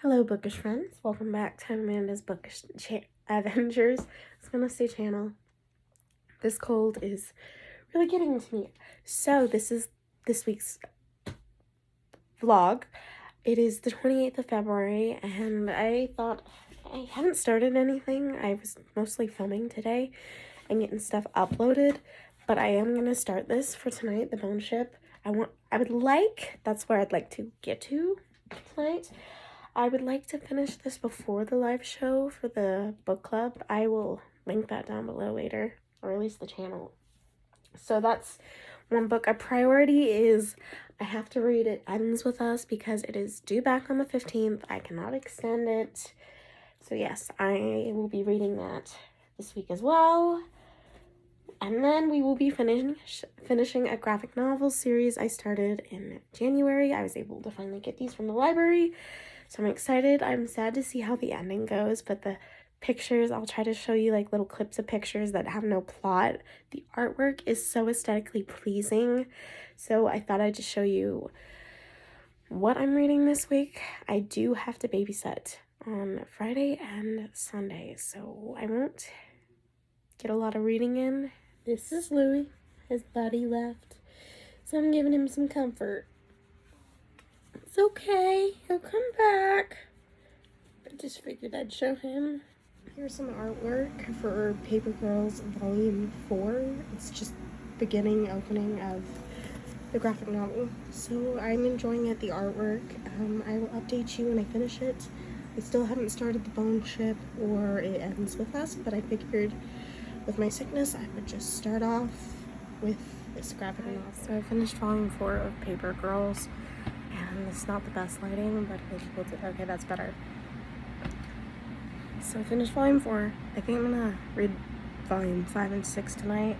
Hello, bookish friends. Welcome back to Amanda's Bookish Adventures. I was gonna say channel. This cold is really getting to me. So this is this week's vlog. It is the 28th of February, and I thought I haven't started anything. I was mostly filming today and getting stuff uploaded, but I am gonna start this for tonight, the bone ship. That's where I'd like to get to tonight. I would like to finish this before the live show for the book club. I will link that down below later, or at least the channel. So that's one book. A priority is I have to read It Ends With Us because it is due back on the 15th. I cannot extend it. So yes, I will be reading that this week as well. And then we will be finishing a graphic novel series I started in January. I was able to finally get these from the library. So I'm excited. I'm sad to see how the ending goes, but the pictures, I'll try to show you like little clips of pictures that have no plot. The artwork is so aesthetically pleasing. So I thought I'd just show you what I'm reading this week. I do have to babysit on Friday and Sunday, so I won't get a lot of reading in. This is Louis. His buddy left, so I'm giving him some comfort. It's okay, he'll come back. I just figured I'd show him. Here's some artwork for Paper Girls Volume 4. It's just opening of the graphic novel. So I'm enjoying it, the artwork. I will update you when I finish it. I still haven't started the bone ship or It Ends With Us, but I figured with my sickness I would just start off with this graphic novel. So I finished Volume 4 of Paper Girls. And it's not the best lighting, but okay, that's better. So I finished Volume 4. I think I'm gonna read Volume 5 and 6 tonight.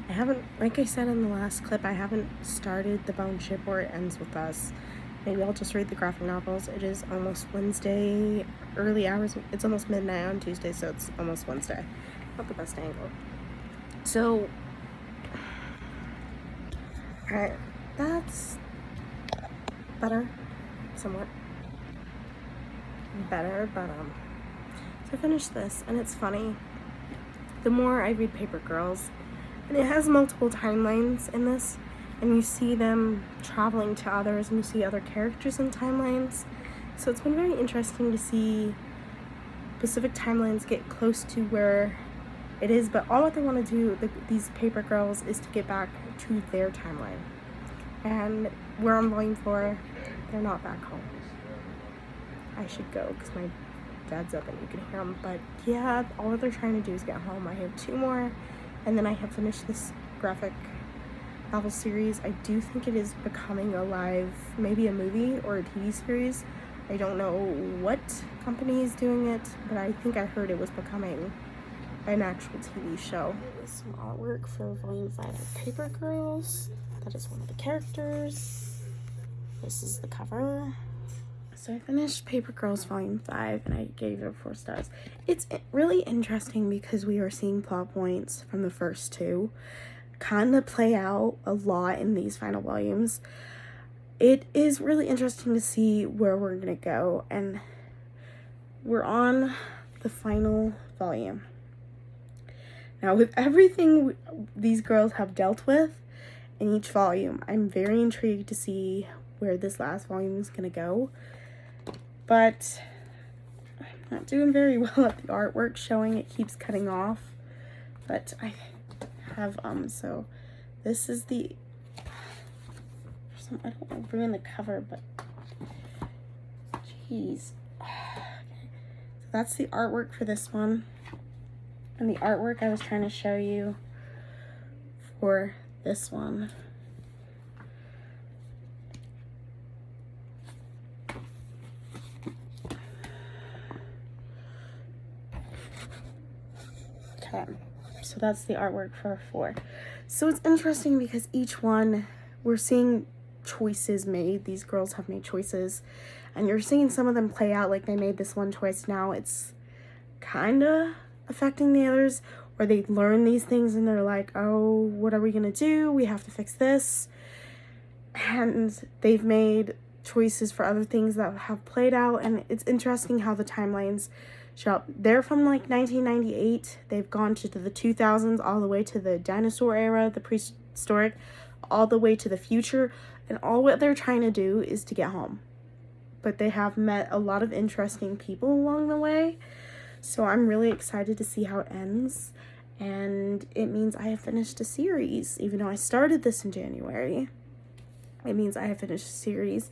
I haven't, like I said in the last clip, I haven't started the bone ship or It Ends With Us. Maybe I'll just read the graphic novels. It is almost Wednesday, early hours. It's almost midnight on Tuesday, so it's almost Wednesday. Not the best angle. So, alright, that's better, somewhat better, but so I finished this, and it's funny, the more I read Paper Girls, and it has multiple timelines in this, and you see them traveling to others, and you see other characters in timelines, so it's been very interesting to see specific timelines get close to where it is, but all that they want to do, these Paper Girls, is to get back to their timeline. And we're on Volume 4. They're not back home. I should go because my dad's up and you can hear him. But yeah, all that they're trying to do is get home. I have 2 more, and then I have finished this graphic novel series. I do think it is becoming a live, maybe a movie or a TV series. I don't know what company is doing it, but I think I heard it was becoming an actual TV show. There's some artwork for Volume 5 of Paper Girls. That is one of the characters. This is the cover. So I finished Paper Girls Volume 5 and I gave it 4 stars. It's really interesting because we are seeing plot points from the first 2 kind of play out a lot in these final volumes. It is really interesting to see where we're gonna go, and we're on the final volume. Now, with everything these girls have dealt with in each volume, I'm very intrigued to see where this last volume is going to go. But I'm not doing very well at the artwork showing. It keeps cutting off. But I have, so this is the, I don't want to ruin the cover, but jeez. Okay. So that's the artwork for this one. And the artwork I was trying to show you for this one. Okay, so that's the artwork for 4. So it's interesting because each one, we're seeing choices made. These girls have made choices, and you're seeing some of them play out like they made this one choice. Now it's kind of affecting the others, or they learn these things and they're like, oh, what are we gonna do? We have to fix this. And they've made choices for other things that have played out, and it's interesting how the timelines show up. They're from like 1998. They've gone to the 2000s, all the way to the dinosaur era, the prehistoric, all the way to the future, and all what they're trying to do is to get home. But they have met a lot of interesting people along the way, so I'm really excited to see how it ends. And it means I have finished a series, even though I started this in January. It means I have finished a series.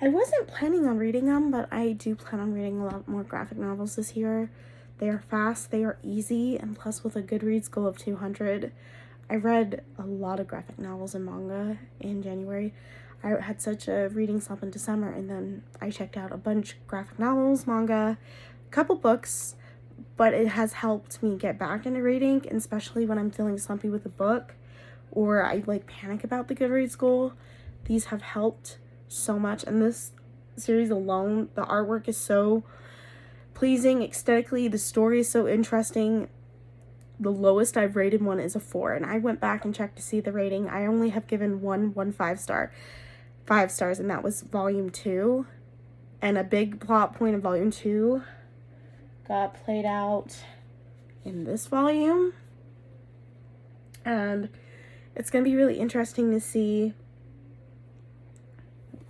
I wasn't planning on reading them, but I do plan on reading a lot more graphic novels this year. They are fast, they are easy, and plus with a Goodreads goal of 200, I read a lot of graphic novels and manga in January. I had such a reading slump in December, and then I checked out a bunch of graphic novels, manga, a couple books, but it has helped me get back into reading, and especially when I'm feeling slumpy with a book or I like panic about the Goodreads goal. These have helped so much, and this series alone, the artwork is so pleasing aesthetically, the story is so interesting. The lowest I've rated one is a 4, and I went back and checked to see the rating. I only have given one 5 stars, and that was volume 2, and a big plot point of volume 2 got played out in this volume, and it's gonna be really interesting to see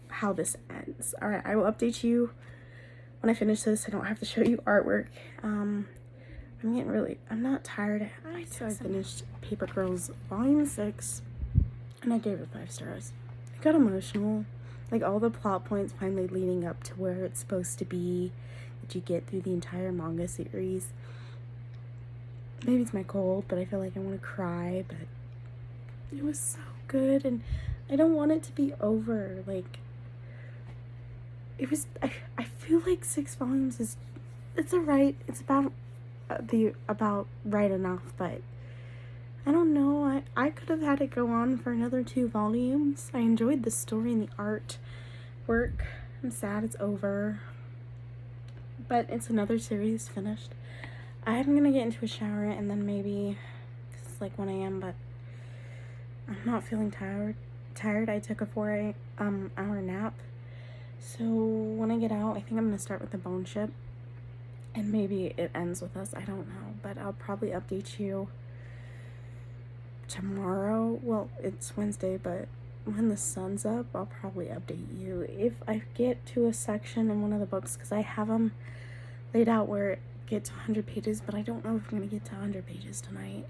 how this ends. All right, I will update you when I finish this. I don't have to show you artwork. I'm not tired. I finished Paper Girls Volume 6, and I gave it 5 stars. I got emotional. Like, all the plot points finally leading up to where it's supposed to be that you get through the entire manga series. Maybe it's my cold, but I feel like I want to cry, but it was so good, and I don't want it to be over. Like, it was, I feel like 6 volumes is, it's alright. It's about right enough, but I don't know. I could have had it go on for another 2 volumes. I enjoyed the story and the art work. I'm sad it's over, but it's another series finished. I'm gonna get into a shower and then maybe, cause it's like 1 a.m., but I'm not feeling tired. I took a 4-hour nap. So when I get out, I think I'm gonna start with the bone ship, and maybe it ends with us. I don't know, but I'll probably update you tomorrow. Well, it's Wednesday, but when the sun's up, I'll probably update you if I get to a section in one of the books, because I have them laid out where it gets 100 pages, but I don't know if I'm gonna get to 100 pages tonight.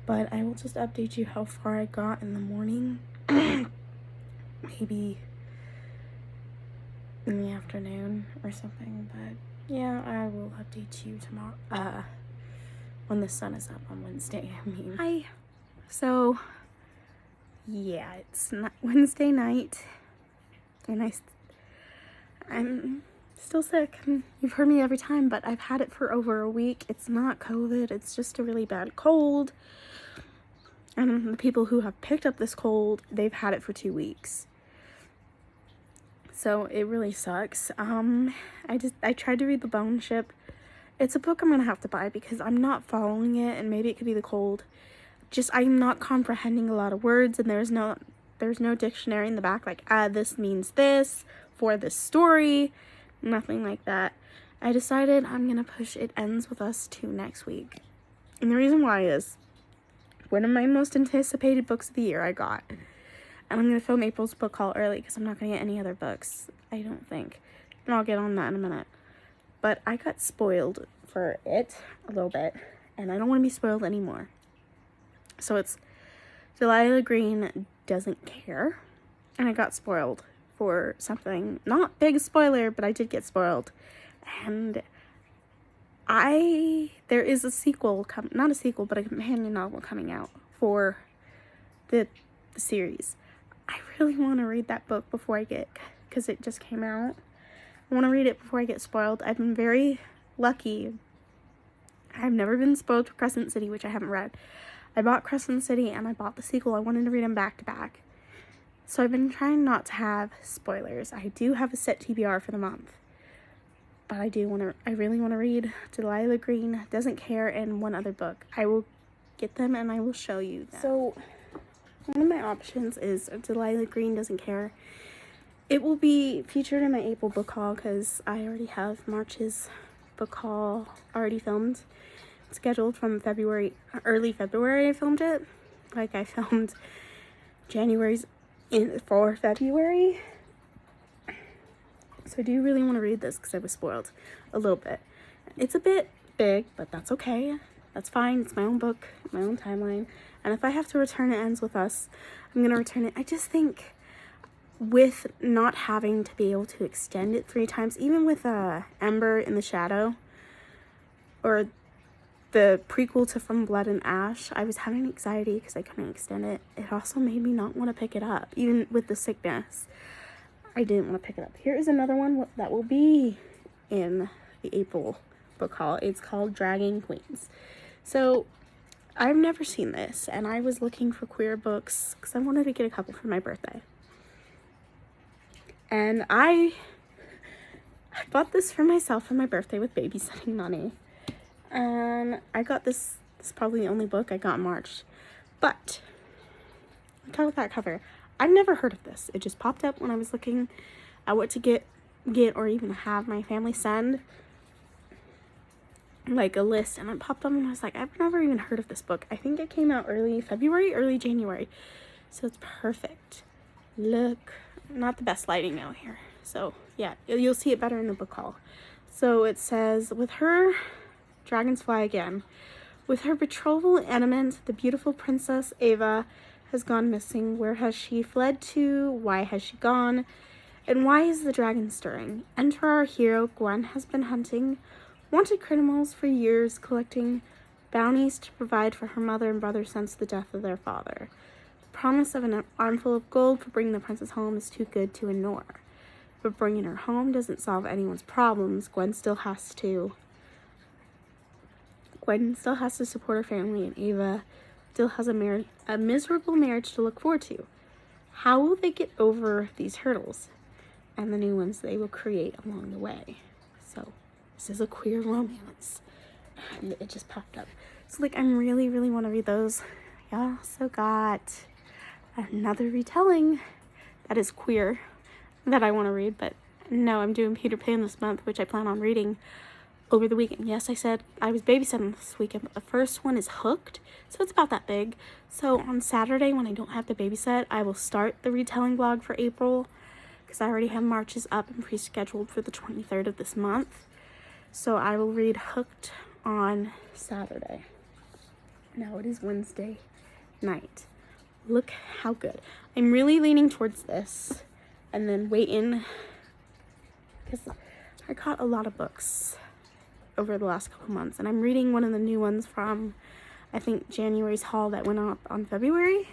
But I will just update you how far I got in the morning. Maybe in the afternoon or something, but yeah, I will update you tomorrow, when the sun is up on Wednesday. Hi. So, yeah, it's Wednesday night, and I'm still sick. You've heard me every time, but I've had it for over a week. It's not COVID, it's just a really bad cold. And the people who have picked up this cold, they've had it for 2 weeks. So it really sucks. I tried to read The Bone Ship. It's a book I'm gonna have to buy because I'm not following it, and maybe it could be the cold. Just, I'm not comprehending a lot of words, and there's no dictionary in the back like, this means this for this story. Nothing like that. I decided I'm gonna push It Ends With Us to next week. And the reason why is one of my most anticipated books of the year I got. And I'm going to film April's book haul early because I'm not going to get any other books, I don't think. And I'll get on that in a minute. But I got spoiled for it a little bit, and I don't want to be spoiled anymore. So it's Delilah Green Doesn't Care. And I got spoiled for something. Not big spoiler, but I did get spoiled. And there is a sequel, not a sequel, but a companion novel coming out for the series. I really want to read that book before because it just came out. I want to read it before I get spoiled. I've been very lucky. I've never been spoiled for Crescent City, which I haven't read. I bought Crescent City and I bought the sequel. I wanted to read them back to back. So I've been trying not to have spoilers. I do have a set TBR for the month. But I really want to read Delilah Green Doesn't Care and one other book. I will get them and I will show you them. So one of my options is Delilah Green Doesn't Care. it will be featured in my April book haul because I already have March's book haul already filmed. It's scheduled from early February I filmed it. Like I filmed January's for February. So I do really want to read this because I was spoiled a little bit. It's a bit big, but that's okay. That's fine. It's my own book, my own timeline. And if I have to return It Ends With Us, I'm going to return it. I just think with not having to be able to extend it 3 times, even with Ember in the Shadow, or the prequel to From Blood and Ash, I was having anxiety because I couldn't extend it. It also made me not want to pick it up, even with the sickness. I didn't want to pick it up. Here is another one that will be in the April book haul. It's called Dragging Queens. So I've never seen this, and I was looking for queer books because I wanted to get a couple for my birthday. And I bought this for myself for my birthday with babysitting money. And I got this. This is probably the only book I got in March. But look at that cover. I've never heard of this. It just popped up when I was looking at what to get or even have my family send, like a list, and it popped up and I was like, I've never even heard of this book. I think it came out early February, early January. So it's perfect. Look, not the best lighting out here. So yeah, you'll see it better in the book haul. So it says, with her, dragons fly again. With her betrothal imminent, the beautiful princess Ava has gone missing. Where has she fled to? Why has she gone? And why is the dragon stirring? Enter our hero. Gwen has been hunting wanted criminals for years, collecting bounties to provide for her mother and brother since the death of their father. The promise of an armful of gold for bringing the princess home is too good to ignore. But bringing her home doesn't solve anyone's problems. Gwen still has to support her family, and Ava still has a miserable marriage to look forward to. How will they get over these hurdles and the new ones they will create along the way? So this is a queer romance, and it just popped up. So like, I'm really want to read those. I also got another retelling that is queer that I want to read, but no, I'm doing Peter Pan this month, which I plan on reading over the weekend. Yes, I said I was babysitting this weekend, but the first one is Hooked, so it's about that big. So on Saturday, when I don't have to babysit, I will start the retelling vlog for April, because I already have Marches up and pre-scheduled for the 23rd of this month. So I will read Hooked on Saturday. Now it is Wednesday night. Look how good. I'm really leaning towards this, and then waiting, because I got a lot of books over the last couple months, and I'm reading one of the new ones from, I think, January's haul that went up on February.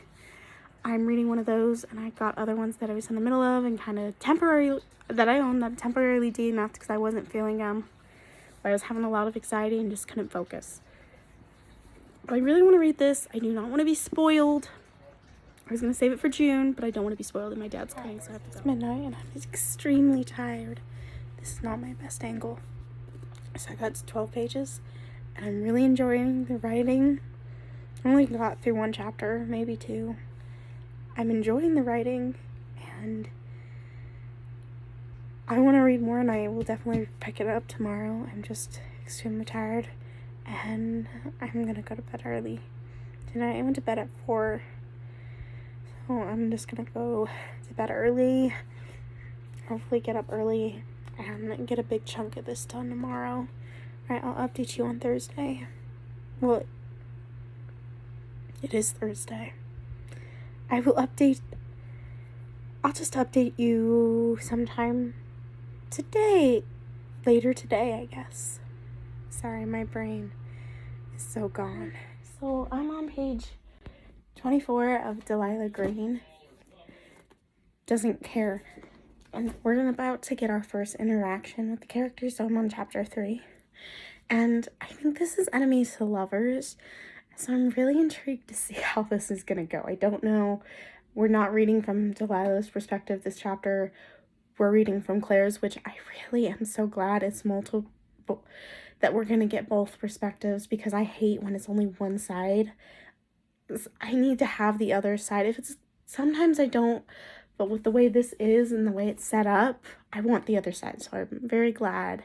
I'm reading one of those, and I got other ones that I was in the middle of and kind of temporarily, that I own, that temporarily DNF'd because I wasn't feeling them. I was having a lot of anxiety and just couldn't focus. But I really want to read this. I do not want to be spoiled. I was going to save it for June, but I don't want to be spoiled, and my dad's coming, so I have to go. It's midnight, and I'm extremely tired. This is not my best angle. So I got 12 pages, and I'm really enjoying the writing. I only got through 1 chapter, maybe 2. I'm enjoying the writing, and I want to read more, and I will definitely pick it up tomorrow. I'm just extremely tired, and I'm going to go to bed early. Tonight I went to bed at 4, so I'm just going to go to bed early, hopefully get up early, and get a big chunk of this done tomorrow. Alright, I'll update you on Thursday. Well, it is Thursday. I'll just update you sometime today. Later today, I guess. Sorry, my brain is so gone. So I'm on page 24 of Delilah Green. Doesn't care. And we're about to get our first interaction with the characters. So I'm on chapter 3. And I think this is enemies to lovers. So I'm really intrigued to see how this is going to go. I don't know. We're not reading from Delilah's perspective this chapter. We're reading from Claire's, which I really am so glad it's multiple, that we're going to get both perspectives, because I hate when it's only one side. I need to have the other side. Sometimes I don't But with the way this is and the way it's set up, I want the other side. So I'm very glad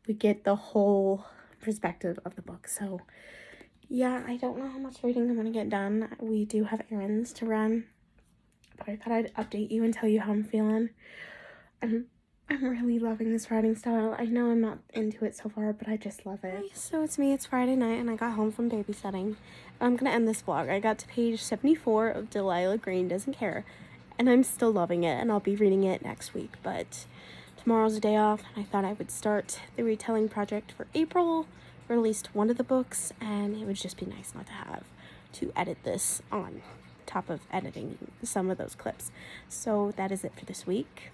we get the whole perspective of the book. So yeah, I don't know how much reading I'm going to get done. We do have errands to run. But I thought I'd update you and tell you how I'm feeling. I'm really loving this writing style. I know I'm not into it so far, but I just love it. So it's me, it's Friday night, and I got home from babysitting. I'm gonna end this vlog. I got to page 74 of Delilah Green Doesn't Care, and I'm still loving it, and I'll be reading it next week, but tomorrow's a day off, and I thought I would start the retelling project for April, or at least one of the books, and it would just be nice not to have to edit this on top of editing some of those clips. So that is it for this week.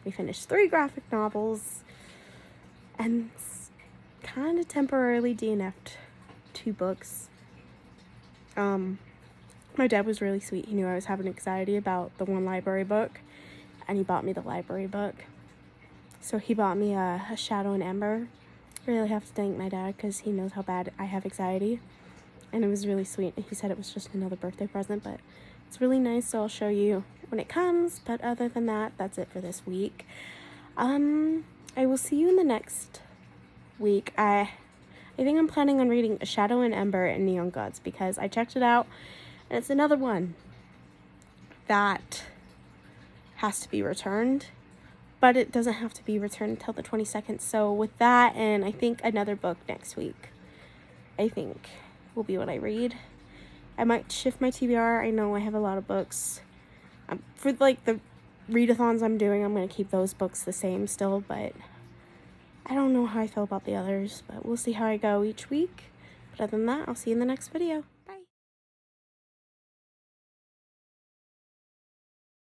We finished 3 graphic novels and kind of temporarily DNF'd 2 books. My dad was really sweet. He knew I was having anxiety about the one library book, and he bought me the library book. So he bought me a Shadow and Ember. I really have to thank my dad because he knows how bad I have anxiety, and it was really sweet. He said it was just another birthday present, but it's really nice, so I'll show you when it comes. But other than that, that's it for this week. I will see you in the next week. I think I'm planning on reading A Shadow and Ember and Neon Gods because I checked it out, and it's another one that has to be returned, but it doesn't have to be returned until the 22nd. So with that, and I think another book next week, I think will be what I read. I might shift my TBR. I know I have a lot of books. For like the readathons I'm doing, I'm going to keep those books the same still, but I don't know how I feel about the others, but we'll see how I go each week. But other than that, I'll see you in the next video.